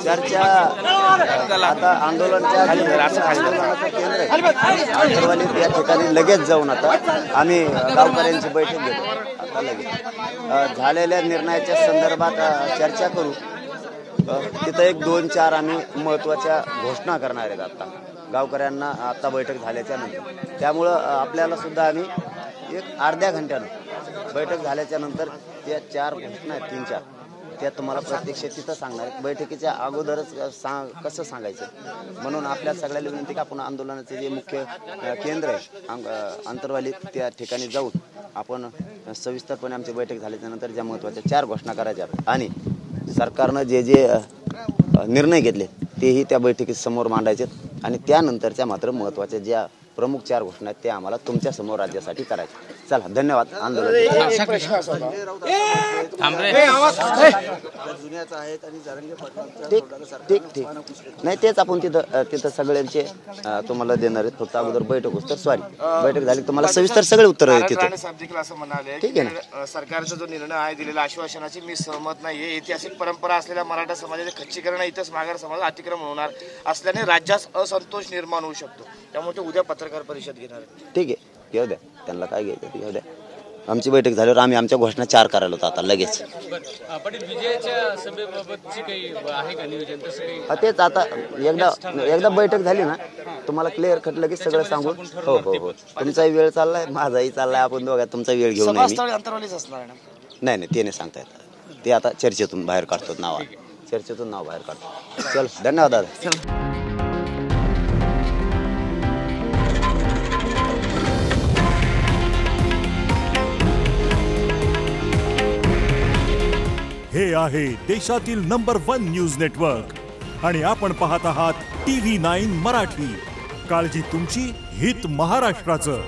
चर्चा आता आंदोलनाचं केंद्र आहे अंतरवाली या ठिकाणी लगेच जाऊन आता आम्ही गावकऱ्यांची बैठक घेतो। आता लगेच झालेल्या निर्णयाच्या संदर्भात चर्चा करू। तिथं एक 2-4 आम्ही महत्त्वाच्या घोषणा करणार आहेत आता गावकऱ्यांना आता बैठक झाल्याच्या नंतर। त्यामुळं आपल्याला सुद्धा आम्ही एक अर्ध्या घंट्यानं बैठक झाल्याच्या नंतर त्या 4 घोषणा आहेत 3-4 त्या तुम्हाला प्रत्यक्ष तिथं सांगणार। बैठकीच्या अगोदरच कसं सांगायचं म्हणून आपल्या सगळ्याला विनंती की आपण आंदोलनाचे जे मुख्य केंद्र आहे अंतरवाली त्या ठिकाणी जाऊन आपण सविस्तरपणे आमची बैठक झाल्याच्या नंतर ज्या महत्त्वाच्या 4 घोषणा करायच्या आणि सरकारनं जे जे निर्णय घेतले तेही त्या बैठकीत समोर मांडायचे आणि त्यानंतरच्या मात्र महत्त्वाच्या ज्या प्रमुख 4 घोषणा आहेत त्या आम्हाला तुमच्या समोर राज्यासाठी करायच्या। चला धन्यवाद। आंदोलन ठीक ठीक नाही तेच आपण तिथं सगळ्यांचे तुम्हाला देणार आहेत। फक्त अगोदर बैठक होत तर सॉरी बैठक झाली तुम्हाला सविस्तर सगळे उत्तर तिथे ठीक आहे ना। सरकारचा जो निर्णय आहे दिलेला आश्वासनाची मी सहमत नाहीये। ऐतिहासिक परंपरा असलेल्या मराठा समाजाचे खच्चीकरण इथंच मागार समाज अतिक्रमण होणार असल्याने राज्यात असंतोष निर्माण होऊ शकतो। त्यामुळे ते उद्या पत्रकार परिषद घेणार आहेत। ठीक आहे घेऊ द्या त्यांना काय घ्यायचं ते घेऊ द्या। आमची बैठक झाल्यावर आम्ही आमच्या घोषणा 4 करायला होतो आता लगेच। तेच आता एकदा बैठक झाली ना तुम्हाला क्लिअर कट लगेच सगळं सांगू। हो हो हो तुमचाही वेळ चाललाय माझाही चाललाय आपण दोघा तुमचा वेळ घेऊन नाही ते नाही सांगता येत ते आता चर्चेतून बाहेर काढतो नाव चर्चेतून नाव बाहेर काढतो। चल धन्यवाद दादा। हे आहे देशातील नंबर 1 न्यूज नेटवर्क आणि आपण पाहत आहात TV9 मराठी। काळजी तुमची, हित महाराष्ट्राचं।